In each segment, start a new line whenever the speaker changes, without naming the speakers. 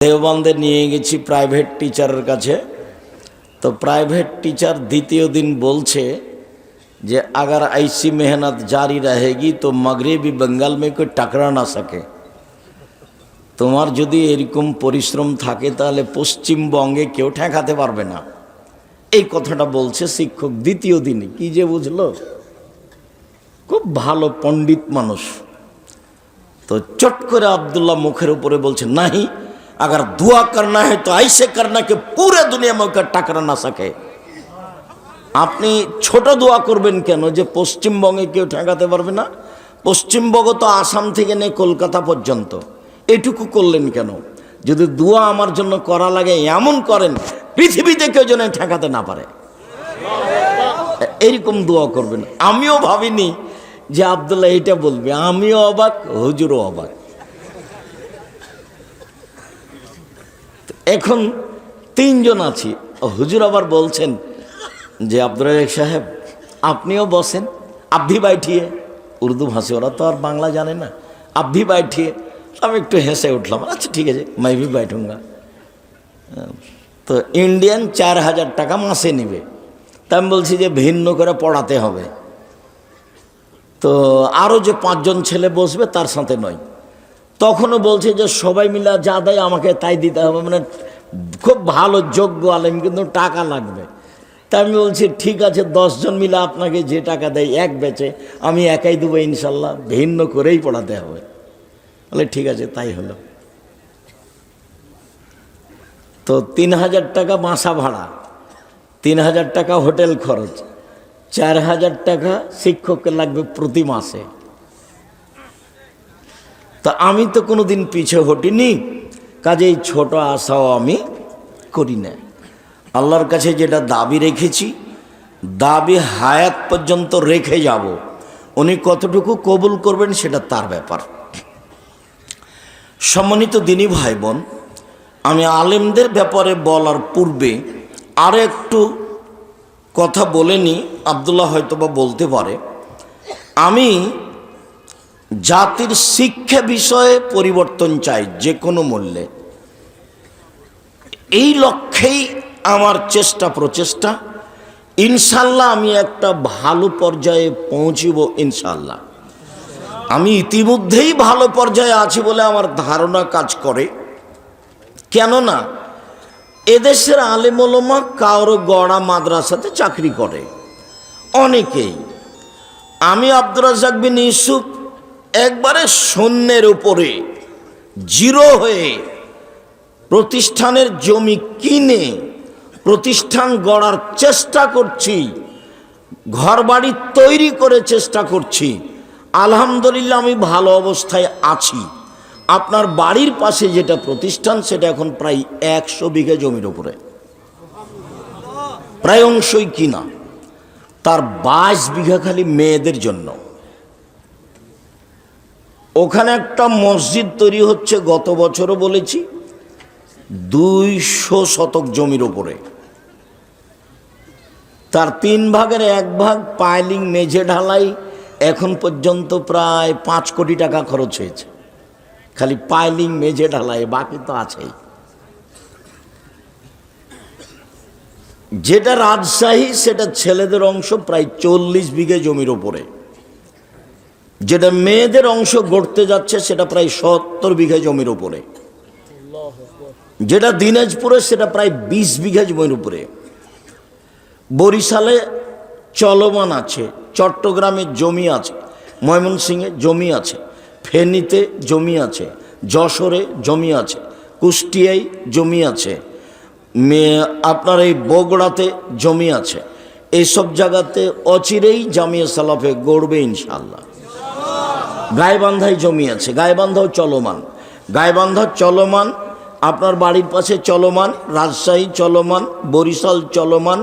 দেওবন্দে নিয়ে গেছি প্রাইভেট টিচারের কাছে। তো প্রাইভেট টিচার দ্বিতীয় দিন বলছে যে अगर ऐसी मेहनत जारी रहेगी तो मगरबी बंगाल में कोई टकरा ना सके। তোমার যদি এরকম পরিশ্রম থাকে তাহলে পশ্চিমবঙ্গে কেউ ঠেকাতে পারবে না। এই কথাটা বলছে শিক্ষক দ্বিতীয় দিনে। কি যে বুঝলো, খুব ভালো পণ্ডিত মানুষ। তো চট করে আব্দুল্লাহ মুখের উপরে বলছে नहीं, अगर दुआ करना है तो ऐसे करना कि पूरे दुनिया में टकरा ना सके। আপনি ছোট দোয়া করবেন কেন যে পশ্চিমবঙ্গে কেউ ঠেকাতে পারবে না? পশ্চিমবঙ্গ তো আসাম থেকে নিয়ে কলকাতা পর্যন্ত, এটুকু করলেন কেন? যদি দোয়া আমার জন্য করা লাগে এমন করেন পৃথিবীতে কেউ যেন ঠেকাতে না পারে, এরকম দোয়া করবেন। আমিও ভাবিনি যে আব্দুল্লাহ এটা বলবে, আমিও অবাক, হুজুরও অবাক। এখন তিনজন আছি, হুজুর আবার বলছেন যে আব্দুর রাজ্জাক সাহেব আপনিও বসেন, आप भी बैठिए। উর্দু ভাষী, ওরা তো আর বাংলা জানে না। आप भी बैठिए। আমি একটু হেসে উঠলাম, আচ্ছা ঠিক আছে मैं भी बैठूंगा। তো ইন্ডিয়ান 4000 টাকা মাসে নেবে। তা আমি বলছি যে ভিন্ন করে পড়াতে হবে। তো আরও যে 5 জন ছেলে বসবে তার সাথে নয়। তখনও বলছে যে সবাই মিলে যা দেয় আমাকে তাই দিতে হবে, মানে খুব ভালো যোগ্য আলেম কিন্তু টাকা লাগবে। তা আমি বলছি ঠিক আছে 10 জন মিলে আপনাকে যে টাকা দেয় এক ব্যাচে আমি একাই দেবো ইনশাল্লাহ, ভিন্ন করেই পড়াতে হবে। বলে ঠিক আছে তাই হলো। তো 3000 টাকা বাসা ভাড়া, 3000 টাকা হোটেল খরচ, 4000 টাকা শিক্ষককে লাগবে প্রতি মাসে। তা আমি তো কোনো দিন পিছে হটিনি, কাজেই ছোট আশাও আমি করি না। আল্লাহর কাছে যেটা দাবি রেখেছি, দাবি হায়াত পর্যন্ত রেখে যাব। উনি কতটুকু কবুল করবেন সেটা তার ব্যাপার। সম্মানিত দিনী ভাই বোন, আমি আলেমদের ব্যাপারে বলার পূর্বে আরও একটু কথা বলে নি, আব্দুল্লাহ হয়তোবা বলতে পারে। আমি জাতির শিক্ষা বিষয়ে পরিবর্তন চাই যে কোনো মূল্যে। এই লক্ষ্যেই আমার চেষ্টা প্রচেষ্টা। ইনশাল্লাহ আমি একটা ভালো পর্যায়ে পৌঁছিব ইনশাল্লাহ। আমি ইতিমধ্যেই ভালো পর্যায়ে আছি বলে আমার ধারণা কাজ করে। কেননা এদেশের আলেম ওলামা কারো গড়া মাদ্রাসাতে চাকরি করে অনেকেই। আমি আব্দুর রাজ্জাক বিন ইউসুফ একবারে শূন্যের উপরে জিরো হয়ে প্রতিষ্ঠানের জমি কিনে প্রতিষ্ঠান গড়ার চেষ্টা করছি, ঘরবাড়ি তৈরি করে চেষ্টা করছি। আলহামদুলিল্লাহ আমি ভালো অবস্থায় আছি। আপনার বাড়ির পাশে যেটা প্রতিষ্ঠান সেটা এখন প্রায় 100 বিঘা জমির উপরে, প্রায় অংশই কিনা। তার 22 বিঘা খালি মেয়েদের জন্য। ওখানে একটা মসজিদ তৈরি হচ্ছে, গত বছরও বলেছি 200 শতক জমির ওপরে। তার 3 ভাগের 1 ভাগ পাইলিং মেঝে ঢালাই, এখন পর্যন্ত প্রায় 5 কোটি টাকা খরচ হয়েছে খালি পাইলিং মেঝে ঢালাই, বাকি তো আছেই। যেটা রাজশাহী সেটা ছেলেদের অংশ প্রায় 40 বিঘে জমির ওপরে। যেটা মেয়েদের অংশ গড়তে যাচ্ছে সেটা প্রায় 70 বিঘা জমির উপরে। যেটা দিনাজপুরে সেটা প্রায় 20 বিঘা জমির উপরে। বরিশালে চলমান আছে, চট্টগ্রামে জমি আছে, ময়মনসিংহে জমি আছে, ফেনীতে জমি আছে, যশোরে জমি আছে, কুষ্টিয়ায় জমি আছে, আপনার এই বগুড়াতে জমি আছে। এইসব জায়গাতে অচিরেই জামিয়া সালাফে গড়বে ইনশাআল্লাহ। গাইবান্ধায় জমি আছে, গাইবান্ধাও চলমান, গাইবান্ধা চলমান, আপনার বাড়ির পাশে চলমান, রাজশাহী চলমান, বরিশাল চলমান,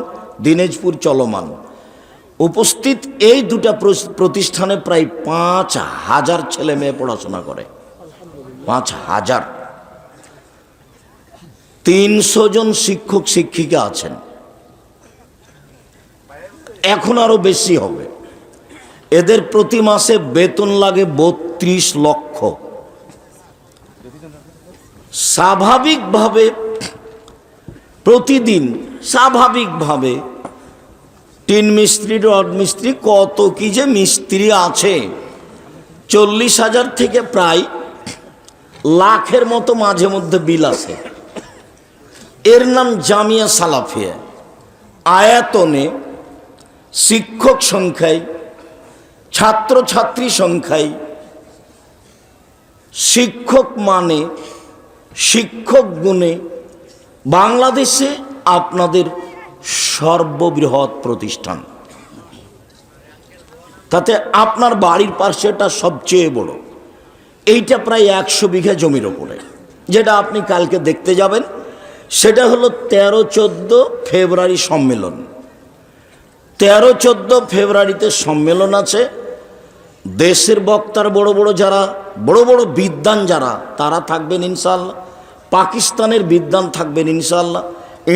দিনাজপুর চলমান। উপস্থিত এই দুটা প্রতিষ্ঠানে প্রায় 5000 ছেলে মেয়ে পড়াশোনা করে। 5000। 300 জন শিক্ষক শিক্ষিকা আছেন, এখন আরো বেশি হবে। এদের প্রতি মাসে বেতন লাগে 32 লক্ষ। স্বাভাবিকভাবে প্রতিদিন স্বাভাবিকভাবে টিন মিস্ত্রি, রড মিস্ত্রি, কত কি যে মিস্ত্রি আছে, 40,000 থেকে প্রায় লাখের মতো মাঝে মধ্যে বিল আছে। এর নাম জামিয়া সালাফিয়া। আয়াতনে, শিক্ষক সংখ্যায়, ছাত্রছাত্রী সংখ্যায়, শিক্ষক মানে, শিক্ষক গুণে বাংলাদেশে আপনাদের সর্ববৃহৎ প্রতিষ্ঠান। তাতে আপনার বাড়ির পাশেটা সবচেয়ে বড়। এইটা প্রায় 100 বিঘা জমির ওপরে, যেটা আপনি কালকে দেখতে যাবেন। সেটা হলো 13-14 ফেব্রুয়ারি সম্মেলন। 13-14 ফেব্রুয়ারিতে সম্মেলন আছে। দেশের বক্তার বড় বড় যারা, বড় বড় বিদ্বান যারা, তারা থাকবেন ইনশাআল্লাহ। পাকিস্তানের বিদ্বান থাকবেন ইনশাআল্লাহ,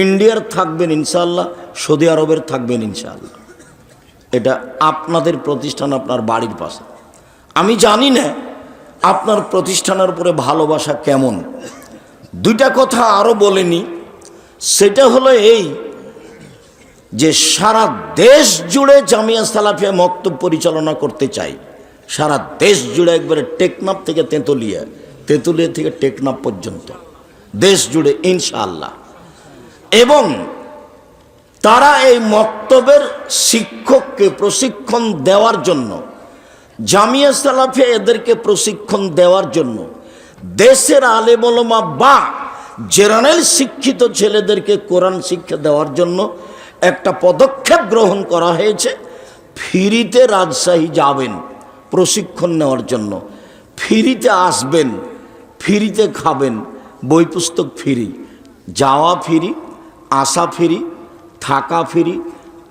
ইন্ডিয়ার থাকবেন ইনশাআল্লাহ, সৌদি আরবের থাকবেন ইনশাআল্লাহ। এটা আপনাদের প্রতিষ্ঠান, আপনার বাড়ির পাশে। আমি জানি না আপনার প্রতিষ্ঠানের উপরে ভালোবাসা কেমন। দুইটা কথা আরও বলেনি। সেটা হলো এই যে সারা দেশ জুড়ে জামিয়া সালাফিয়া মক্তব পরিচালনা করতে চাই। সারা দেশ জুড়ে, একবারে টেকনাফ থেকে তেঁতুলিয়া, তেঁতুলিয়া থেকে টেকনাফ পর্যন্ত দেশ জুড়ে ইনশাআল্লাহ। এবং তারা এই মক্তবের শিক্ষককে প্রশিক্ষণ দেওয়ার জন্য, জামিয়া সালাফিয়া এদেরকে প্রশিক্ষণ দেওয়ার জন্য দেশের আলেম ওলামা বা জেনারেল শিক্ষিত ছেলেদেরকে কোরআন শিক্ষা দেওয়ার জন্য একটা পদক্ষেপ গ্রহণ করা হয়েছে। ফ্রিতে রাজশাহী যাবেন প্রশিক্ষণ নেওয়ার জন্য, ফ্রিতে আসবেন, ফ্রিতে খাবেন, বই পুস্তক ফ্রি, যাওয়া ফ্রি, আসা ফ্রি, থাকা ফ্রি,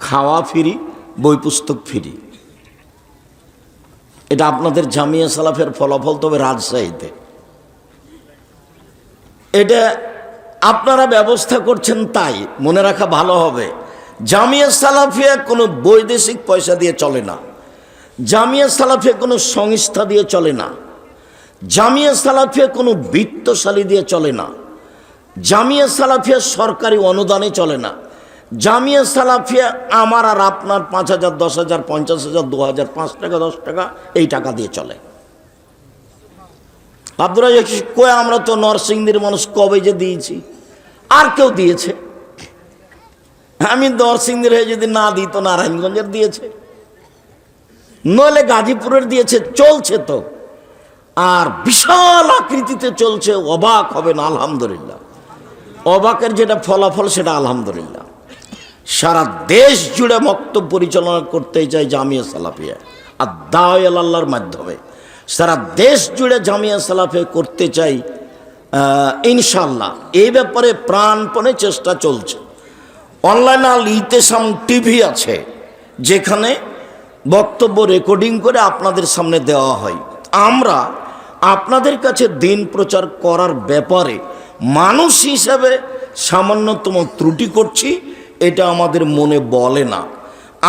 খাওয়া ফ্রি, বই পুস্তক ফ্রি। এটা আপনাদের জামিয়া সালাফের ফলাফল। তবে রাজশাহীতে এটা আপনারা ব্যবস্থা করছেন, তাই মনে রাখা ভালো হবে। জামিয়া সালাফিয়া কোনো বৈদেশিক পয়সা দিয়ে চলে না, জামিয়া সালাফিয়া কোনো সংস্থা দিয়ে চলে না, জামিয়া সালাফিয়া কোনো বিত্তশালী দিয়ে চলে না, জামিয়া সালাফিয়া সরকারি অনুদানে চলে না। জামিয়া সালাফিয়া আমার আর আপনার 5,000, 10,000, 50,000, 2,000, 5 টাকা, 10 টাকা, এই টাকা দিয়ে চলে। আব্দুর রাজ্জাক কই, আমরা তো নরসিংদীর মানুষ, কবে যে দিয়েছি। আর কেউ দিয়েছে? আমি নরসিংদীর হয়ে যদি না দিই তো নারায়ণগঞ্জের দিয়েছে, নইলে গাজীপুরের দিয়েছে। চলছে তো, আর বিশাল আকৃতিতে চলছে। অবাক হবেন, আলহামদুলিল্লাহ। অবাকের যেটা ফলাফল সেটা আলহামদুলিল্লাহ। সারা দেশ জুড়ে মক্তব পরিচালনা করতে চাই জামিয়া সালাফিয়া আর দাওয়ায়ে আল্লাহর মাধ্যমে। সারা দেশ জুড়ে জামিয়া সালাফিয়া করতে চাই ইনশাআল্লাহ। এই ব্যাপারে প্রাণপণে চেষ্টা চলছে। অনলাইনে আল ইতেসাম টিভি আছে, যেখানে বক্তব্য রেকর্ডিং করে আপনাদের সামনে দেওয়া হয়। আমরা আপনাদের কাছে দিন প্রচার করার ব্যাপারে মানুষ হিসাবে সামান্যতম ত্রুটি করছি, এটা আমাদের মনে বলে না।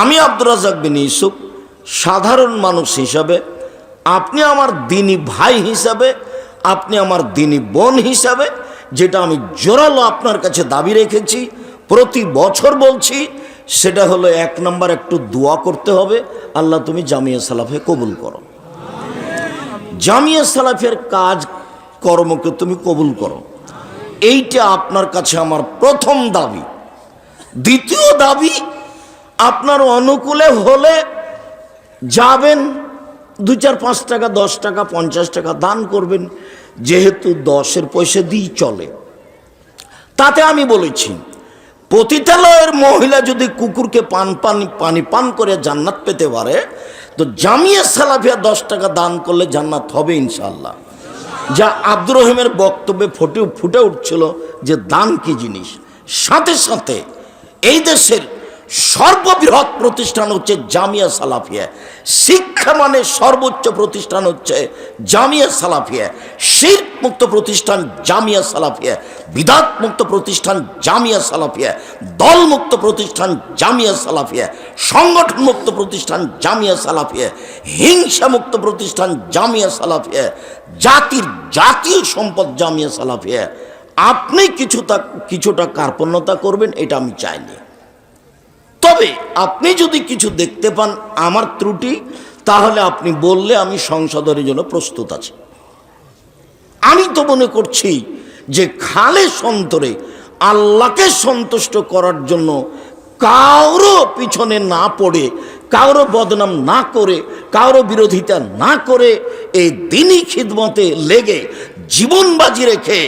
আমি আব্দুর রাজ্জাক বিন ইউসুফ সাধারণ মানুষ হিসাবে, আপনি আমার দিনী ভাই হিসাবে, আপনি আমার দিনী বোন হিসাবে, যেটা আমি জোরালো আপনার কাছে দাবি রেখেছি, প্রতি বছর বলছি, সেটা হলো 1 নম্বর একটু দোয়া করতে হবে, আল্লাহ তুমি জামিয়া সালাফিয়া কবুল করো, জামিয়া সালাফিয়ার কাজ কর্মকে তুমি কবুল করো। এইটা আপনার কাছে আমার প্রথম দাবি। দ্বিতীয় দাবি, আপনার অনুকূলে হলে যাবেন, 2, 4, 5 টাকা, 10 টাকা, 50 টাকা দান করবেন। যেহেতু 10-এর পয়সা দিয়ে চলে, তাতে আমি বলেছি পতিতালয়ের মহিলা যদি কুকুরকে পানি পান করে জান্নাত পেতে পারে, তো জামিয়া সালাফিয়া 10 টাকা দান করলে জান্নাত হবে ইনশাআল্লাহ। যা আব্দুর রহিমের বক্তব্যে ফুটে উঠছিল যে দান কি জিনিস। সাথে সাথে এই দেশের সর্ববৃহৎ প্রতিষ্ঠান হচ্ছে জামিয়া সালাফিয়া। শিক্ষা মানে সর্বোচ্চ প্রতিষ্ঠান হচ্ছে জামিয়া সালাফিয়া। শিরক মুক্ত প্রতিষ্ঠান জামিয়া সালাফিয়া, বিদআত মুক্ত প্রতিষ্ঠান জামিয়া সালাফিয়া, দল মুক্ত প্রতিষ্ঠান জামিয়া সালাফিয়া, সংগঠন মুক্ত প্রতিষ্ঠান জামিয়া সালাফিয়া, হিংসা মুক্ত প্রতিষ্ঠান জামিয়া সালাফিয়া, জাতীয় সম্পদ জামিয়া সালাফিয়া। আপনি কিছুটা কার্পণ্যতা করবেন, এটা আমি চাইনি। তবে আপনি যদি কিছু দেখতে পান আমার ত্রুটি, তাহলে আপনি বললে আমি সংশোধনের জন্য প্রস্তুত আছি। আমি তো মনে করছি যে খালেস অন্তরে আল্লাহকে সন্তুষ্ট করার জন্য কারো পিছনে না পড়ে, কারো বদনাম না করে, কারো বিরোধিতা না করে এই দ্বীনি খিদমতে লেগে জীবন বাজি রেখে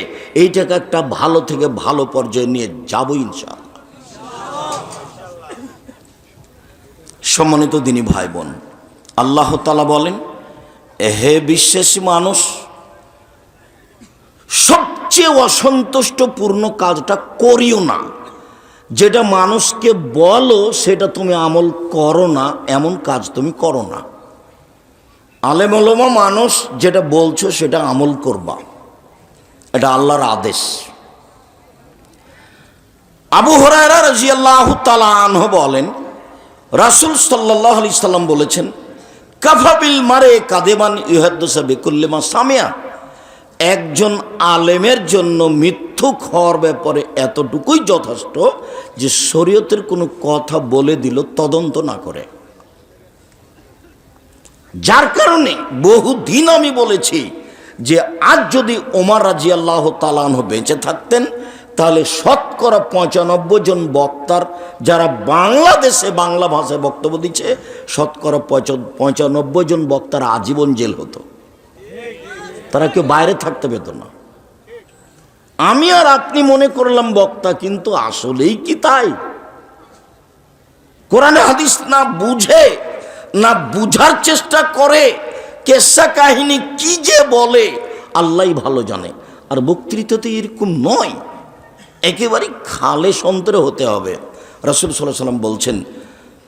এইটাকে একটা ভালো থেকে ভালো পর্যায়ে নিয়ে যাব ইনশাআল্লাহ। সম্মানিত দ্বীনি ভাই বোন, আল্লাহ তাআলা বলেন, হে বিশ্বাসী মানুষ, সবচেয়ে অসন্তুষ্টপূর্ণ কাজটা করিও না। যেটা মানুষকে বলো সেটা তুমি আমল করো না, এমন কাজ তুমি করো না। আলেম ওলামা মানুষ যেটা বলছো সেটা আমল করবা, এটা আল্লাহর আদেশ। আবু হুরায়রা রাদিয়াল্লাহু তাআলা আনহু বলেন, রাসূল সাল্লাল্লাহু আলাইহি সাল্লাম বলেছেন, কাফা বিল মারে কাদেবান ইউহাদ্দিসু বিকুল্লি মা সামিয়া। একজন আলেমের জন্য মিথ্যুক হওয়ার ব্যাপারে এতটুকুই যথেষ্ট যে শরীয়তের কোনো কথা বলে দিল তদন্ত না করে। যার কারণে বহুদিন আমি বলেছি যে আজ যদি ওমর রাদিয়াল্লাহু তাআলা আনহু বেঁচে থাকতেন, তাহলে শতকরা 95 জন বক্তার, যারা বাংলাদেশে বাংলা ভাষায় বক্তব্য দিচ্ছে, শতকরা 95 জন বক্তার আজীবন জেল হতো। তারা কেউ বাইরে থাকতে পেত না। আমি আর আপনি মনে করলাম বক্তা, কিন্তু আসলেই কি তাই? কোরআনে হাদিস না বুঝে, না বুঝার চেষ্টা করে, কেসা কাহিনী কি যে বলে আল্লাহই ভালো জানে। আর বক্তৃতাতে এরকম নয়, একেবারে খালেস অন্তরে হতে হবে। রাসূল সাল্লাল্লাহু আলাইহি ওয়াসাল্লাম বলছেন,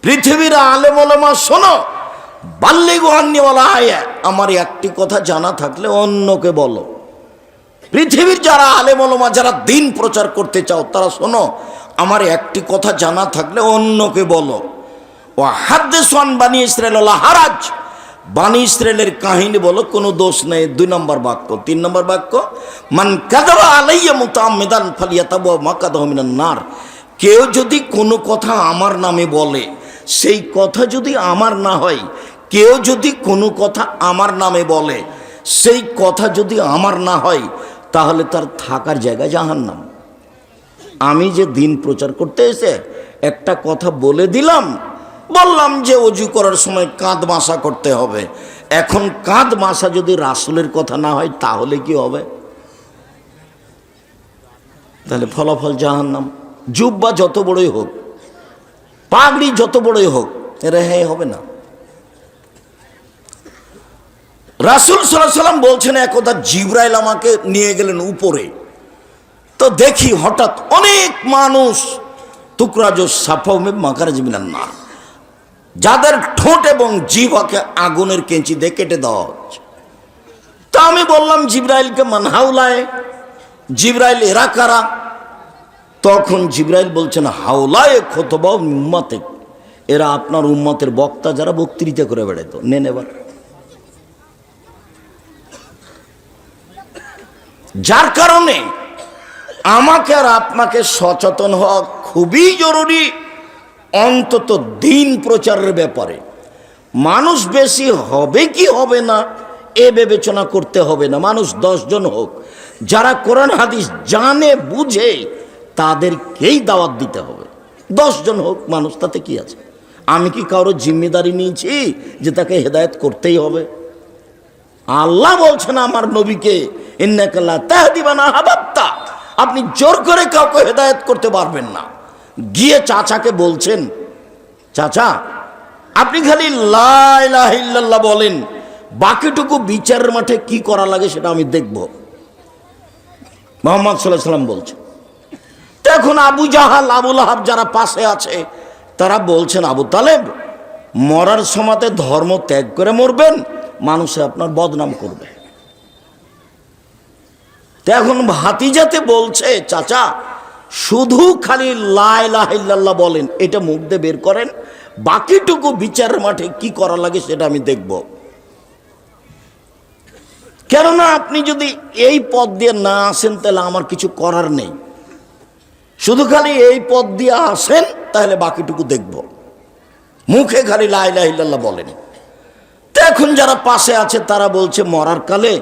পৃথিবীর আলেম ওলামা শোনো, বাল্লিগু আন্নী ওয়ালা আয়া, আমার একটি কথা জানা থাকলে অন্যকে বলো। পৃথিবীর যারা আলেম ওলামা, যারা দিন প্রচার করতে চাও, তারা শোনো, আমার একটি কথা জানা থাকলে অন্যকে বলো। ওয়া হাদ্দিসু আন বানি ইসরাঈল লা হারাজ, বানি ইসরাঈলের কাহিনী বলো, কোনো দোষ নেই। 2 নম্বর বাক্য। 3 নম্বর বাক্য, মান কাযাবা আলাইয়া মুতাআম্মিদান ফালিয়াতাবাওয়া মাকাদাহু মিনান নার। কেউ যদি কোনো কথা আমার নামে বলে, সেই কথা যদি আমার না হয়, কেউ যদি কোনো কথা আমার নামে বলে, সেই কথা যদি আমার না হয়, তাহলে তার থাকার জায়গা জাহান্নাম। আমি যে দিন প্রচার করতে এসে একটা কথা বলে দিলাম, বললাম যে ওযু করার সময় কাঁধ মাসা করতে হবে। এখন কাঁধ মাসা যদি রাসূলের কথা না হয়, তাহলে কি হবে? তাহলে ফলাফল জাহান্নাম। জুব্বা যত বড়ই হোক, পাগড়ি যত বড়ই হোক, রেহাই হবে না। রাসূল সাল্লাল্লাহু আলাইহি ওয়াসাল্লাম বলছেন, একদা জিবরাইল আমাকে নিয়ে গেলেন উপরে। তো দেখি হঠাৎ অনেক মানুষ, তুকরাজু সাফাউ মিন মাকারিজ মিনান নার, যাদের ঠোঁট এবং জিহ্বাকে আগুনের কেঁচি দিয়ে কেটে দেওয়া হচ্ছে। তা আমি বললাম জিবরাইলকে, মান হাউলায়, জিবরাইল এরা কারা? তখন জিবরাইল বলছেন, হাউলায়ে খুতবা উম্মতিক, এরা আপনার উম্মতের বক্তা, যারা বক্তৃতা করে বেড়াতো। নেন এবার। যার কারণে আমাকে আর আপনাকে সচেতন হওয়া খুবই জরুরি, অন্তত দিন প্রচারের ব্যাপারে। মানুষ বেশি হবে কি হবে না এ বিবেচনা করতে হবে না। মানুষ 10 জন হোক, যারা কোরআন হাদিস জানে বুঝে, তাদেরকেই দাওয়াত দিতে হবে। 10 জন হোক মানুষ, তাতে কি আছে? আমি কি কারো জিম্মেদারি নিয়েছি যে তাকে হেদায়েত করতেই হবে? আল্লাহ বলছেন আমার নবীকে, ইন্নাকা লা তাহদি মান আহবাবতা, আপনি জোর করে কাউকে হেদায়েত করতে পারবেন না। গিয়ে চাচাকে বলছেন, চাচা আপনি খালি লা ইলাহা ইল্লাল্লাহ বলেন, বাকিটুকু বিচারের মাঠে কি করা লাগে সেটা আমি দেখব। মুহাম্মদ সাল্লাল্লাহু আলাইহি ওয়াসাল্লাম বলছেন। এখন আবু জাহাল, আবু লাহাব যারা পাশে আছে, তারা বলছেন আবু তালেব মরার সময়তে ধর্ম ত্যাগ করে মরবেন, মানুষে আপনার বদনাম করবে। তো এখন ভাতিজাতে বলছে চাচা শুধু খালি লা ইলাহা ইল্লাল্লাহ বলেন, এটা মুখ দিয়ে বের করেন, বাকিটুকু বিচারের মাঠে কি করা লাগে সেটা আমি দেখব। কেননা আপনি যদি এই পথ দিয়ে না আসেন তাহলে আমার কিছু করার নেই, শুধু খালি এই পথ দিয়ে আসেন তাহলে বাকিটুকু দেখব, মুখে খালি লা ইলাহা ইল্লাল্লাহ বলেন। তো এখন যারা পাশে আছে তারা বলছে মরার কালে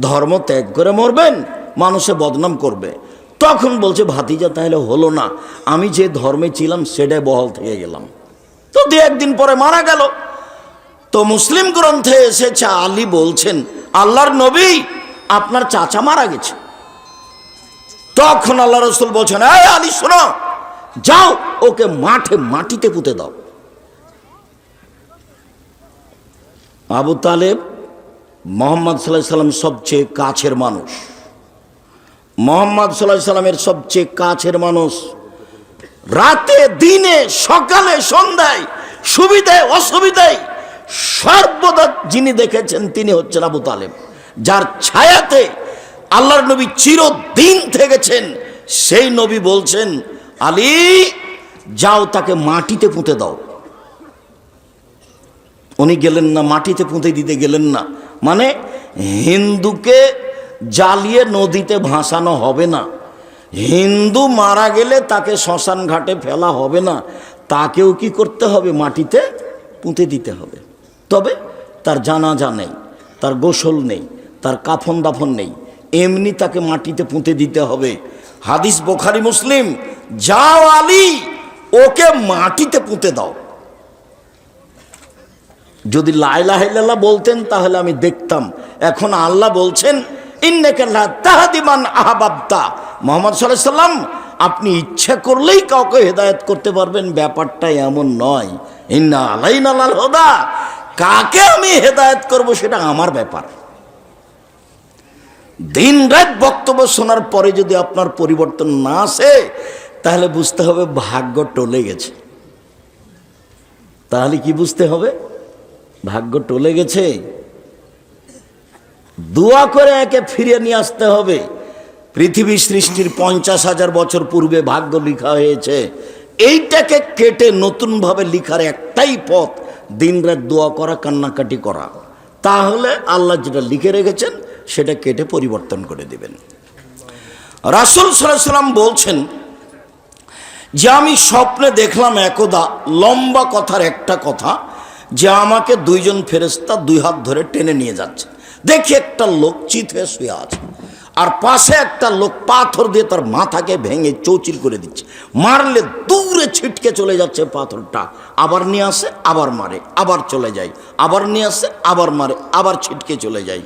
ধর্ম ত্যাগ করে মরবেন, মানুষে বদনাম করবে। তখন বলছে ভাতিজা তাহলে হলো না, আমি যে ধর্মে ছিলাম সেটাই বহাল থেকে গেলাম। তো দু একদিন পরে মারা গেল। তো মুসলিম গ্রন্থে এসেছে আলী বলছেন আল্লাহর নবী আপনার চাচা মারা গেছে। তখন আল্লাহ রসুল বলছেন এই আলী শোনো, যাও ওকে মাটিতে পুঁতে দাও। আবু তালেব মোহাম্মদ সাল্লাল্লাহু আলাইহি সাল্লাম সবচেয়ে কাছের মানুষ, মোহাম্মদ সাল্লাল্লাহু আলাইহি সাল্লামের সবচেয়ে কাছের মানুষ। রাতে দিনে সকালে সন্ধ্যায় সুবিধায় অসুবিধায় সর্বদা যিনি দেখেছেন তিনি হচ্ছেন আবু তালেব, যার ছায়াতে আল্লাহর নবী চিরদিন থেকেছেন। সেই নবী বলছেন আলী যাও তাকে মাটিতে পুঁতে দাও। উনি গেলেন না, মাটিতে পুঁতে দিতে গেলেন না, মানে হিন্দুকে জ্বালিয়ে নদীতে ভাসানো হবে না, হিন্দু মারা গেলে তাকে শ্মশান ঘাটে ফেলা হবে না, তাকেও কি করতে হবে মাটিতে পুঁতে দিতে হবে। তবে তার জানাজা নেই, তার গোসল নেই, তার কাফন দাফন নেই, এমনি তাকে মাটিতে পুঁতে দিতে হবে। হাদিস বুখারী মুসলিম। যাও আলী ওকে মাটিতে পুঁতে দাও। যদি লা ইলাহা ইল্লাল্লাহ বলতেন তাহলে আমি দেখতাম। এখন আল্লাহ বলছেন ইন্নাকা লা তাহদি মান আহবাবতা, মুহাম্মদ সাল্লাল্লাহু আলাইহি সাল্লাম আপনি ইচ্ছা করলেই কাউকে হেদায়েত করতে পারবেন, ব্যাপারটা এমন নয়। ইন্না আলাইনা লাল হুদা, কাকে আমি হেদায়েত করব সেটা আমার ব্যাপার। দিন রাত বক্তব্য শোনার পরে যদি আপনার পরিবর্তন না আসে তাহলে বুঝতে হবে ভাগ্য টলে গেছে। তাহলে কি বুঝতে হবে? ভাগ্য টলে গেছে। দোয়া করে একে ফিরিয়ে নিয়ে আসতে হবে। পৃথিবী সৃষ্টির 50,000 বছর পূর্বে ভাগ্য লেখা হয়েছে, এইটাকে কেটে নতুনভাবে লেখার একটাই পথ, দিনরাত দোয়া করা, কান্নাকাটি করা। তাহলে আল্লাহ যেটা লিখে রেখেছেন সেটা কেটে পরিবর্তন করে দিবেন। রাসূল সাল্লাল্লাহু আলাইহি সাল্লাম বলছেন যে আমি স্বপ্নে দেখলাম একদা, লম্বা কথার একটা কথা, যে আমাকে দুইজন ফেরেশতা দুই হাত ধরে টেনে নিয়ে যাচ্ছে। দেখি একটা লোক চিত হয়ে শুয়ে আছে, আর পাশে একটা লোক পাথর দিয়ে তার মাথাকে ভেঙে চৌচির করে দিচ্ছে। মারলে দূরে ছিটকে চলে যাচ্ছে পাথরটা, আবার নিয়ে আসে, আবার মারে, আবার চলে যায়, আবার নিয়ে আসে, আবার মারে, আবার ছিটকে চলে যায়।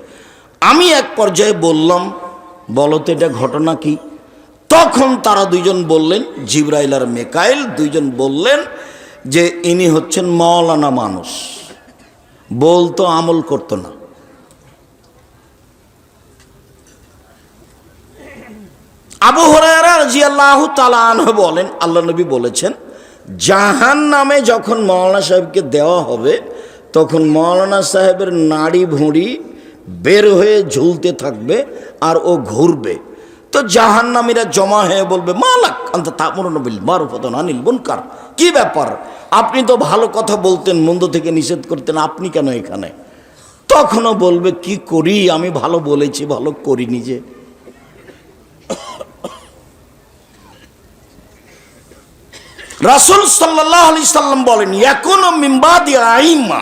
আমি এক পর্যায়ে বললাম বলো তো এটা ঘটনা কি? তখন তারা দুইজন বললেন, জিবরাইল আর মিকাইল দুইজন বললেন যে ইনি হচ্ছেন মাওলানা মানুষ, বলতো আমল করতো না। আবু হুরায়রা রাদিয়াল্লাহু তাআলা আনহু বলেন আল্লাহ নবী বলেছেন জাহান্নামে যখন মাওলানা সাহেবকে দেওয়া হবে তখন মাওলানা সাহেবের নাড়ি ভুঁড়ি বের হয়ে ঝুলতে থাকবে আর ও ঘুরবে। তো জাহান্নামীরা জমা হয়ে বলবে মালাক আনতা তা'মুরুনা বিল মারুফ ওয়া তানহাউনা আনিল মুনকার, কি ব্যাপার, আপনি তো ভালো কথা বলতেন, মন্দ থেকে নিষেধ করতেন, আপনি কেন এখানে? তখনও বলবে কি করি, আমি ভালো বলেছি, ভালো করিনি যে। রাসূল সাল্লাল্লাহু আলাইহি সাল্লাম বলেন ইয়াকুনু মিন বাদি আইম্মা,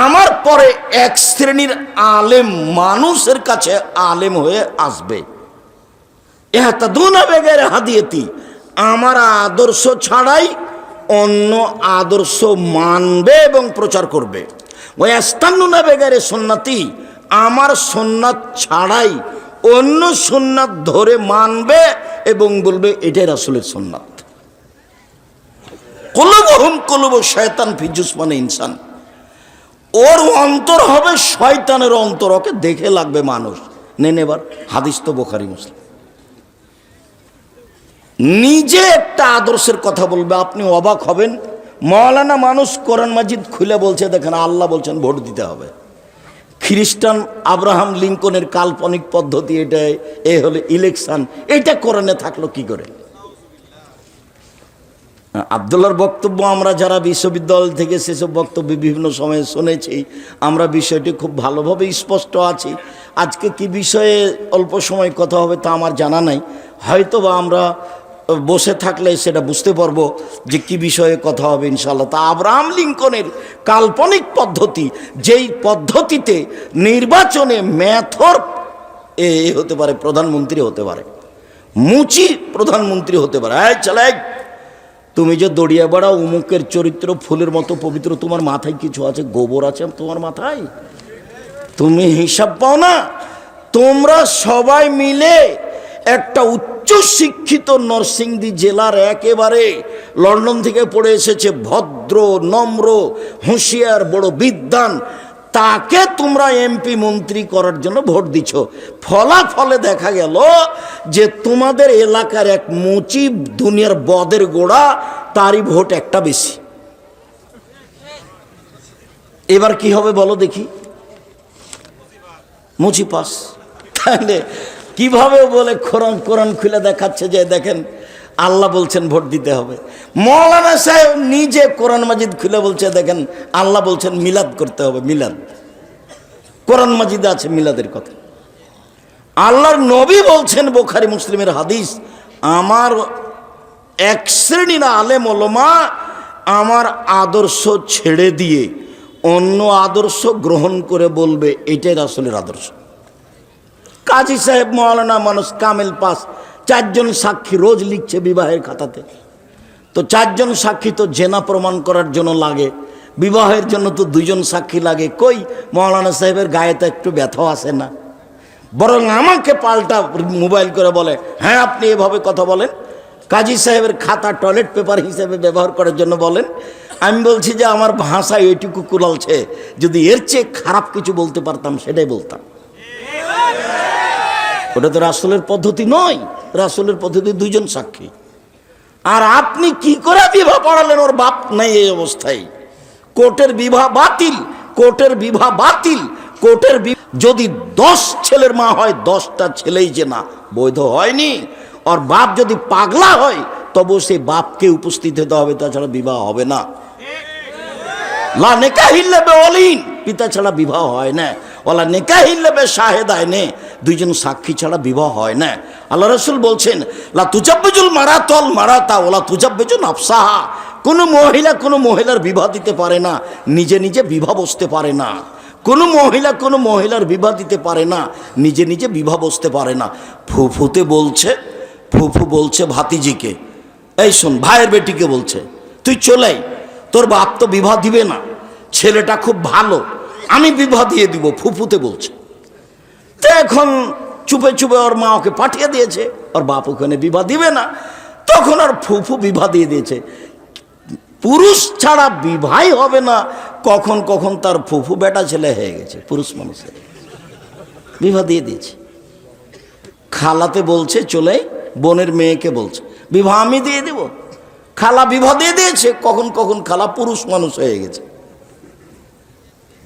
আমার পরে এক শ্রেণীর আলেম মানুষের কাছে আলেম হয়ে আসবে, ইহতাদুনা বিগাইরি হাদিয়াতি, আমার আদর্শ ছাড়াই অন্য আদর্শ মানবে এবং প্রচার করবে, ওয়া ইস্তান্নুনা বিগাইরি সুন্নতি, আমার সুন্নাত ছাড়াই অন্য সুন্নাত ধরে মানবে এবং বলবে এটাই রাসূলের সুন্নাত। কুলুবুহুম কুলুবু শয়তান ফি জুসমানি ইনসান, ওর অন্তর হবে শয়তানের অন্তর, ওকে দেখে লাগবে মানুষ। নেন এবার হাদিস তো বুখারী মুসলিম। নিজে একটা আদর্শের কথা বলবে, আপনি অবাক হবেন মৌলানা মানুষ কোরআন মাজিদ খুলে বলছে দেখেন আল্লাহ বলছেন ভোট দিতে হবে। খ্রিস্টান আব্রাহাম লিঙ্কনের কাল্পনিক পদ্ধতি এটাই, এ হলো ইলেকশন, এটা কোরআনে থাকলো কি করে? আব্দুল্লাহর বক্তব্য আমরা যারা বিশ্ববিদ্যালয় থেকে সেসব বক্তব্য বিভিন্ন সময়ে শুনেছি, আমরা বিষয়টি খুব ভালোভাবে স্পষ্ট আছি। আজকে কি বিষয়ে অল্প সময় কথা হবে তা আমার জানা নাই, হয়তো বা আমরা বসে থাকলে সেটা বুঝতে পারবো যে কি বিষয়ে কথা হবে ইনশাআল্লাহ। তা আব্রাহাম লিঙ্কনের কাল্পনিক পদ্ধতি, যেই পদ্ধতিতে নির্বাচনে ম্যাথর এ হতে পারে, প্রধানমন্ত্রী হতে পারে, মুচি প্রধানমন্ত্রী হতে পারে। চলে তুমি যে দড়িয়া বেড়া উমুকের চরিত্র ফুলের মতো পবিত্র, তোমার মাথায় কিছু আছে, গোবর আছে তোমার মাথায়, তুমি হিসাব পাও না? তোমরা সবাই মিলে একটা উচ্চ শিক্ষিত নরসিংদী জেলার একেবারে লন্ডন থেকে পড়ে এসেছে ভদ্র নম্র হুঁশিয়ার বড় বিদ্বান, তাকে তোমরা এমপি মন্ত্রী করার জন্য ভোট দিচ্ছ। ফলাফলে দেখা গেল যে তোমাদের এলাকার এক মুচি দুনিয়ার বদের গোড়া, তারই ভোট একটা বেশি। এবার কি হবে বলো দেখি? মুচি পাস। তাহলে কিভাবে বলে কোরআন কোরআন খুলে দেখাচ্ছে যে দেখেন আল্লাহ বলছেন ভোট দিতে হবে। মৌলানা সাহেব নিজে কোরআন মাজিদ খুলে বলছে দেখেন আল্লাহ বলছেন মিলাদ করতে হবে। মিলাদ কোরআন মাজিদে আছে মিলাদের কথা। আল্লাহর নবী বলছেন, বুখারী মুসলিমের হাদিস, আমার এক শ্রেণীর আলেম ওলামা আমার আদর্শ ছেড়ে দিয়ে অন্য আদর্শ গ্রহণ করে বলবে এটাই রাসূলের আদর্শ। কাজী সাহেব মৌলানা মানুষ কামেল পাস, 4 জন সাক্ষী রোজ লিখছে বিবাহের খাতাতে। তো 4 জন সাক্ষী তো জেনা প্রমাণ করার জন্য লাগে, বিবাহের জন্য তো 2 জন সাক্ষী লাগে। কই মৌলানা সাহেবের গায়ে তো একটু ব্যথাও আসে না, বরং আমাকে পাল্টা মোবাইল করে বলে হ্যাঁ আপনি এভাবে কথা বলেন, কাজী সাহেবের খাতা টয়লেট পেপার হিসেবে ব্যবহার করার জন্য বলেন। আমি বলছি যে আমার ভাষা এইটুকু কুলালছে, যদি এর চেয়ে খারাপ কিছু বলতে পারতাম সেটাই বলতাম। ওটা তো রাসূলের পদ্ধতি নয়, রাসূলের পদ্ধতি 2 জন সাক্ষী। আর আপনি কি করে বিবাহ পড়ালেন? ওর বাপ নাই এই অবস্থায়, কোর্টের বিবাহ বাতিল, কোর্টের বিবাহ বাতিল, কোর্টের যদি 10 ছেলের মা হয় 10টা ছেলেই যে না বৈধ হয়নি। আর বাপ যদি পাগলা হয় তবু সেই বাপকে উপস্থিত হতে হবে, তাছাড়া বিবাহ হবে না। লা নিকাহ ইল্লা বিওয়ালিন, পিতা ছাড়া বিবাহ হয় না। ওয়ালা নিকাহ ইল্লা বিশাহিদাইনে, 2 জন সাক্ষী ছাড়া বিবাহ হয় না। আল্লাহ রাসূল বলছেন লা তুজাব্বিজুল মারাতাল মারাতা ওয়ালা তুজাব্বিজু নাফসাহা, কোনো মহিলা কোনো মহিলার বিবাহ দিতে পারে না, নিজে নিজে বিবাহ বসতে পারে না। কোনো মহিলা কোনো মহিলার বিবাহ দিতে পারে না, নিজে নিজে বিবাহ বসতে পারে না। ফুফুতে বলছে, ফুফু বলছে ভাতিজিকে, এই শোন ভাইয়ের বেটিকে বলছে তুই চলে, তোর বাপ তো বিবাহ দিবে না, ছেলেটা খুব ভালো, আমি বিবাহ দিয়ে দিব, ফুফুতে বলছে। তো এখন চুপে চুপে ওর মা ওকে পাঠিয়ে দিয়েছে, ওর বাপ ওখানে বিবাহ দিবে না, তখন আর ফুফু বিবাহ দিয়ে দিয়েছে। পুরুষ ছাড়া বিবাহই হবে না, কখন কখন তার ফুফু বেটা ছেলে হয়ে গেছে, পুরুষ মানুষের বিবাহ দিয়ে দিয়েছে। খালাতে বলছে চলে, বোনের মেয়েকে বলছে বিবাহ আমি দিয়ে দেব, খালা বিবাহ দিয়ে দিয়েছে, কখন কখন খালা পুরুষ মানুষ হয়ে গেছে।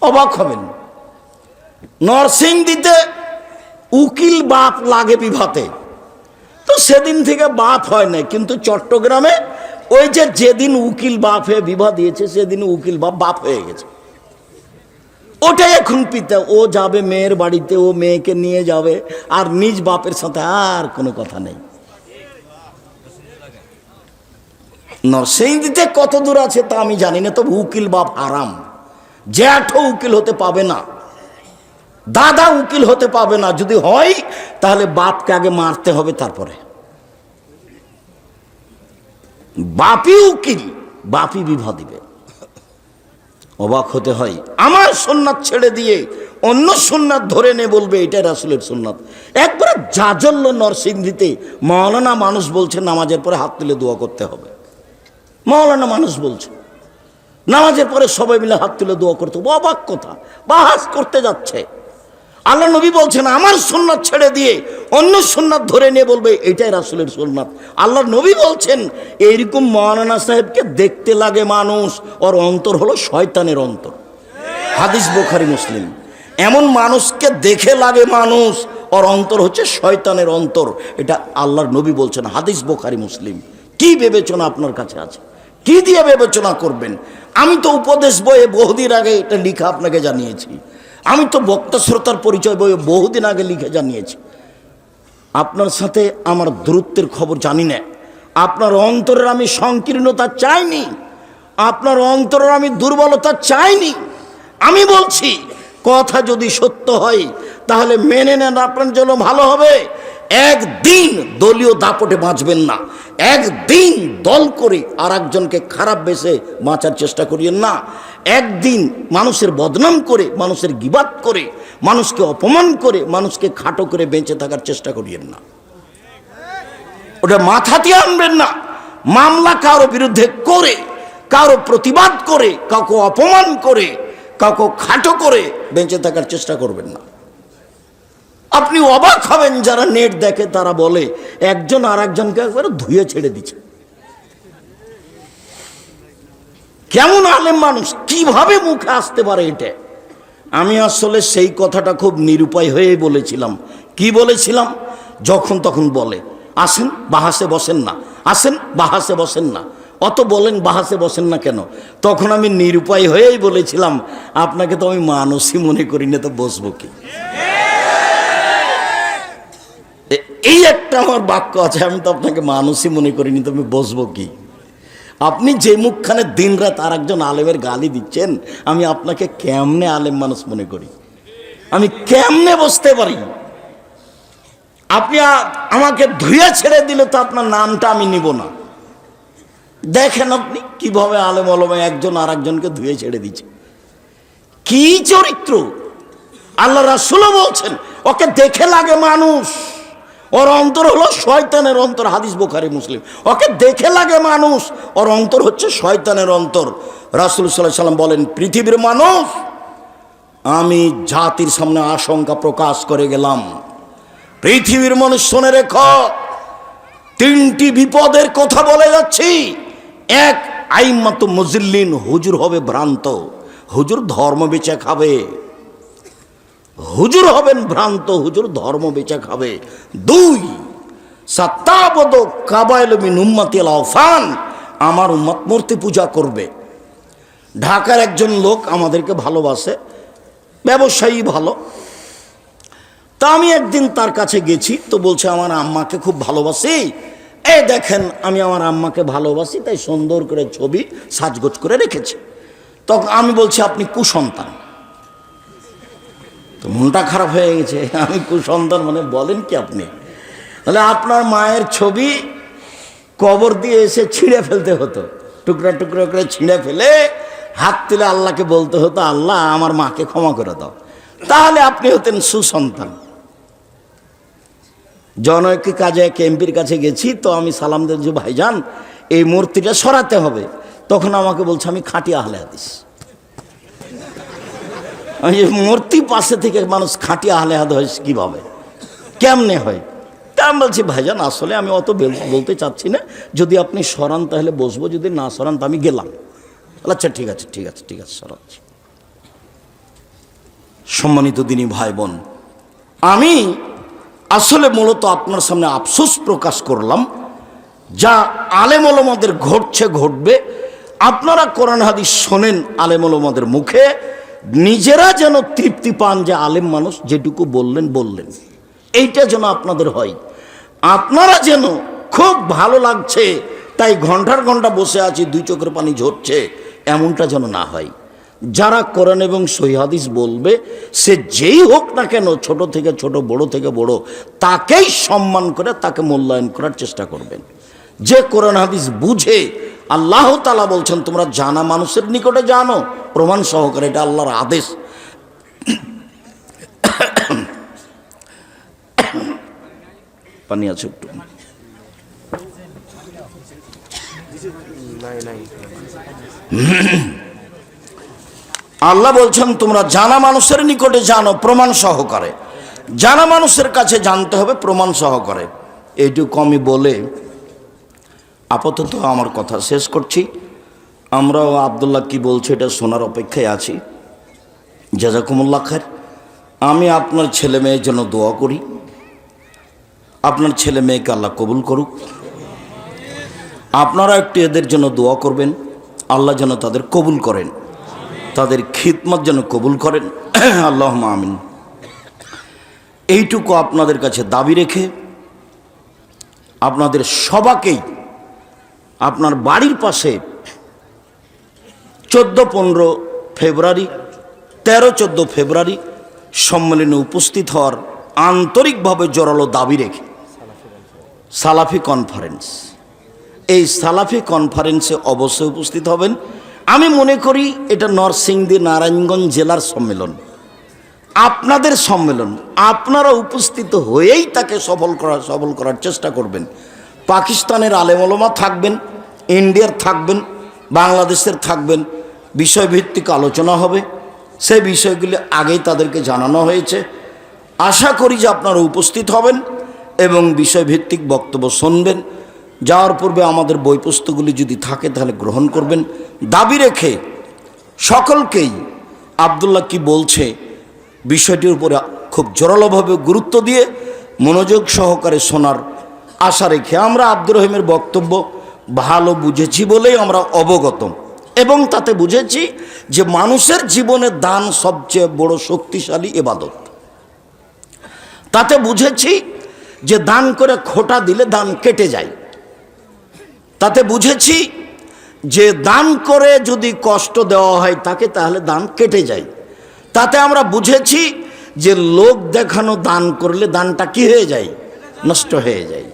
অবাক হবেন, নরসিংদীতে উকিল বাপ লাগে বিবাহতে, তো সেদিন থেকে বাপ হয় না। কিন্তু চট্টগ্রামে ওই যে যেদিন উকিল বাপ হয়ে বিবাহ দিয়েছে সেদিন উকিল বাপ হয়ে গেছে। ওটাই এখন পিতা, ও যাবে মেয়ের বাড়িতে, ও মেয়েকে নিয়ে যাবে, আর নিজ বাপের সাথে আর কোনো কথা নেই। নরসিংদীতে কত দূর আছে তা আমি জানি না, তবে উকিল বাপ হারাম। জ্যাঠও উকিল হতে পাবে না, দাদা উকিল হতে পাবে না, যদি হয় তাহলে বাপকে আগে মারতে হবে, তারপরে বাপই উকিল, বাপই বিবাহ দিবে। অবাক হতে হয়, আমার সুন্নাত ছেড়ে দিয়ে অন্য সুন্নাত ধরে নে বলবে এটাই রাসূলের সুন্নাত। একবারে জাজল্য নরসিংদীতে মাওলানা মানুষ বলছে নামাজের পরে হাত তুলে দোয়া করতে হবে। মাওলানা মানুষ বলছে নামাজের পরে সবাই মিলে হাত তুলে দোয়া করতে হবে। অবাক কথা, বাহাস করতে যাচ্ছে। আল্লাহ নবী বলছেন আমার সুন্নাত ছেড়ে দিয়ে অন্য সুন্নাত ধরে নিয়ে বলবে এটাই রাসূলের সুন্নাত। আল্লাহ নবী বলছেন এইরকম মাওলানা সাহেবকে দেখতে লাগে মানুষ, ওর অন্তর হলো শয়তানের অন্তর। হাদিস বুখারী মুসলিম। এমন মানুষকে দেখে লাগে মানুষ, ওর অন্তর হচ্ছে শয়তানের অন্তর। এটা আল্লাহর নবী বলছেন, হাদিস বুখারী মুসলিম। কি বিবেচনা আপনার কাছে আছে? কি দিয়ে বিবেচনা করবেন? আমি তো উপদেশ বইয়ে বহুদিন আগে এটা লিখা আপনাকে জানিয়েছি। আমি তো বক্তা শ্রোতার পরিচয় বইয়ে বহুদিন আগে লিখে জানিয়েছি। আপনার সাথে আমার দূরত্বের খবর জানি না। আপনার অন্তরের আমি সংকীর্ণতা চাইনি, আপনার অন্তরের আমি দুর্বলতা চাইনি। আমি বলছি কথা যদি সত্য হয় তাহলে মেনে নেন, আপনার জন্য ভালো হবে। একদিন দলীয় দাপটে বাঁচবেন না, একদিন দল করে আর একজনকে খারাপ বেসে বাঁচার চেষ্টা করিয়েন না। একদিন মানুষের বদনাম করে, মানুষের গিবাত করে, মানুষকে অপমান করে, মানুষকে খাটো করে বেঁচে থাকার চেষ্টা করিয়েন না। ওটা মাথাতে আনবেন না। মামলা কারো বিরুদ্ধে করে, কারো প্রতিবাদ করে, কাউকে অপমান করে, কাউকে খাটো করে বেঁচে থাকার চেষ্টা করবেন না। আপনি অবাক হবেন, যারা নেট দেখে তারা বলে একজন আর একজনকে একবারে ধুয়ে ছেড়ে দিচ্ছে। কেমন আলেম মানুষ, কিভাবে মুখে আসতে পারে এটা? আমি আসলে সেই কথাটা খুব নিরুপায় হয়েই বলেছিলাম। কি বলেছিলাম? যখন তখন বলে আসেন বাহাসে বসেন না, আসেন বাহাসে বসেন না, অত বলেন বাহাসে বসেন না কেন? তখন আমি নিরুপায় হয়েই বলেছিলাম আপনাকে তো আমি মানুষই মনে করি না, তো বসবো কি? এই একটা আমার বাক্য আছে, আমি তো আপনাকে মানুষই মনে করিনি, তো আমি বসবো কি? আপনি যে মুখখানে দিন রাত আর একজন আলেমের গালি দিচ্ছেন, আমি আপনাকে কেমনে আলেম মানুষ মনে করি? আমি কেমনে বসতে পারি? আপনি আমাকে ধুয়ে ছেড়ে দিলে তো আপনার নামটা আমি নিব না। দেখেন আপনি কিভাবে আলেম ওলামা একজন আর একজনকে ধুয়ে ছেড়ে দিচ্ছে। কি চরিত্র! আল্লাহ রাসূলও বলছেন ওকে দেখে লাগে মানুষ, ওর অন্তর হলো শয়তানের অন্তর। হাদিস বুখারী মুসলিম। ওকে দেখে লাগে মানুষ, ওর অন্তর হচ্ছে শয়তানের অন্তর। রাসূল সাল্লাল্লাহু আলাইহি সাল্লাম বলেন পৃথিবীর মানুষ, আমি জাতির সামনে আশঙ্কা প্রকাশ করে গেলাম, পৃথিবীর মানুষ শুনে রেখো, তিনটি বিপদের কথা বলে যাচ্ছি। এক, আইম্মাতু মুজিল্লিন, হুজুর হবে ভ্রান্ত, হুজুর ধর্ম বেচে খাবে, হুজুর হবেন ভ্রান্ত, হুজুর ধর্ম বেচে খাবে। দুই, সাত্তাবদ কাবাইল মিন উম্মতি আল আওফান, আমার উম্মত মূর্তি পূজা করবে। ঢাকার একজন লোক আমাদেরকে ভালোবাসে, ব্যবসায়ী ভালো। তা আমি একদিন তার কাছে গেছি, তো বলছে আমার আম্মাকে খুব ভালোবাসি, এই দেখেন আমি আমার আম্মাকে ভালোবাসি, তাই সুন্দর করে ছবি সাজগোজ করে রেখেছি। তখন আমি বলছি আপনি কুসন্তান। তো মনটা খারাপ হয়ে গেছে, আমি কুসন্তান মানে বলেন কি আপনি? তাহলে আপনার মায়ের ছবি কবর দিয়ে এসে ছিঁড়ে ফেলতে হতো, টুকরা টুকরা করে ছিঁড়ে ফেলে হাত তুলে আল্লাহকে বলতে হতো আল্লাহ আমার মাকে ক্ষমা করে দাও, তাহলে আপনি হতেন সুসন্তান। জনৈক কাজে এক এমপির কাছে গেছি, তো আমি সালাম দিয়েছি ভাইজান এই মূর্তিটা সরাতে হবে। তখন আমাকে বলছে আমি খাঁটি আহলে হাদিস। মূর্তি পাশে থেকে মানুষ খাঁটি আহলে হাদিস কিভাবে, কেমনে হয়? তা আমি বলছি ভাইজান আসলে আমি অত বলতে চাচ্ছি না, যদি আপনি সরান তাহলে বসবো, যদি না সরান তো আমি গেলাম। আচ্ছা ঠিক আছে ঠিক আছে ঠিক আছে সরাচ্ছি। সম্মানিত দিনী ভাই বোন, আমি আসলে মূলত আপনার সামনে আফসোস প্রকাশ করলাম, যা আলেম ওলামাদের ঘটছে ঘটবে। আপনারা কোরআন হাদিস শোনেন আলেম ওলামাদের মুখে, নিজেরা যেন তৃপ্তি পান যে আলেম মানুষ যেটুকু বললেন বললেন, এইটা যেন আপনাদের হয়। আপনারা যেন খুব ভালো লাগছে তাই ঘন্টার ঘন্টা বসে আছি, দুই চোখের পানি ঝরছে, এমনটা যেন না হয়। যারা কোরআন এবং সহিহ হাদিস বলবে, সে যেই হোক না কেন, ছোট থেকে ছোট, বড় থেকে বড়, তাকেই সম্মান করে তাকে মূল্যায়ন করার চেষ্টা করবেন। যে কোরআন হাদিস বুঝে, আল্লাহ তাআলা বলছেন তোমরা জানা মানুষের নিকটে জানো, প্রমাণ সহকারে, এটা আল্লাহর আদেশ। পানি আছে একটু? আল্লাহ বলছেন তোমরা জানা মানুষের নিকটে জানো প্রমাণ সহকারে, জানা মানুষের কাছে জানতে হবে প্রমাণ সহকারে। এইটুকু আমি বলে আপাতত আমার কথা শেষ করছি। আমরাও আব্দুল্লাহ কি বলছে এটা শোনার অপেক্ষায় আছি। জাযাকুমুল্লাহ খায়ের। আমি আপনার ছেলে মেয়ের জন্য দোয়া করি, আপনার ছেলে মেয়েকে আল্লাহ কবুল করুক। আপনারা একটু এদের জন্য দোয়া করবেন, আল্লাহ যেন তাদের কবুল করেন, তাদের খিদমত যেন কবুল করেন, আল্লাহুম্মা আমিন। এইটুকু আপনাদের কাছে দাবি রেখে আপনাদের সবাইকেই আপনার বাড়ির পাশে 14-15 ফেব্রুয়ারি, 13-14 ফেব্রুয়ারি সম্মেলনে উপস্থিত হওয়ার আন্তরিকভাবে জোরালো দাবি রেখে সালাফি কনফারেন্স, এই সালাফি কনফারেন্সে অবশ্যই উপস্থিত হবেন। আমি মনে করি এটা নরসিংদী নারায়ণগঞ্জ জেলার সম্মেলন, আপনাদের সম্মেলন। আপনারা উপস্থিত হয়েই তাকে সফল করার চেষ্টা করবেন। পাকিস্তানের আলেম ওলামা থাকবেন, ইন্ডিয়ার থাকবেন, বাংলাদেশের থাকবেন, বিষয়ভিত্তিক আলোচনা হবে। সেই বিষয়গুলি আগেই তাদেরকে জানানো হয়েছে। আশা করি যে আপনারা উপস্থিত হবেন এবং বিষয়ভিত্তিক বক্তব্য শুনবেন। যাওয়ার পূর্বে আমাদের বই পুস্তকগুলি যদি থাকে তাহলে গ্রহণ করবেন। দাবি রেখে সকলকেই আব্দুল্লাহ কি বলছে বিষয়টির উপরে খুব জোরালোভাবে গুরুত্ব দিয়ে মনোযোগ সহকারে শোনার আশা রেখে আমরা আব্দুর রহিমের বক্তব্য ভালো বুঝেছি বলেই আমরা অবগত, এবং তাতে বুঝেছি যে মানুষের জীবনে দান সবচেয়ে বড় শক্তিশালী ইবাদত। তাতে বুঝেছি যে দান করে খোটা দিলে দান কেটে যায়। তাতে বুঝেছি যে দান করে যদি কষ্ট দেওয়া হয় তাকে তাহলে দান কেটে যায়। তাতে আমরা বুঝেছি যে লোক দেখানো দান করলে দানটা কি হয়ে যায়, নষ্ট হয়ে যায়।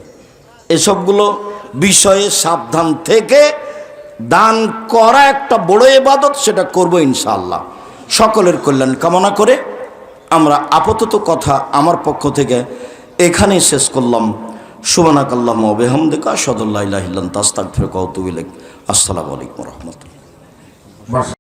এসবগুলো বিষয়ে সাবধান থেকে দান করা একটা বড় ইবাদত, সেটা করব ইনশাআল্লাহ। সকলের কল্যাণ কামনা করে আমরা আপাতত কথা আমার পক্ষ থেকে এখানেই শেষ করলাম। সুবহানাকাল্লাহুম্মা ওয়া বিহামদিকা আশহাদু আল্লা ইলাহা ইল্লা আনতা আস্তাগফিরুকা ওয়া আতুবু ইলাইক। আসসালামু আলাইকুম ওয়া রাহমাতুল্লাহ।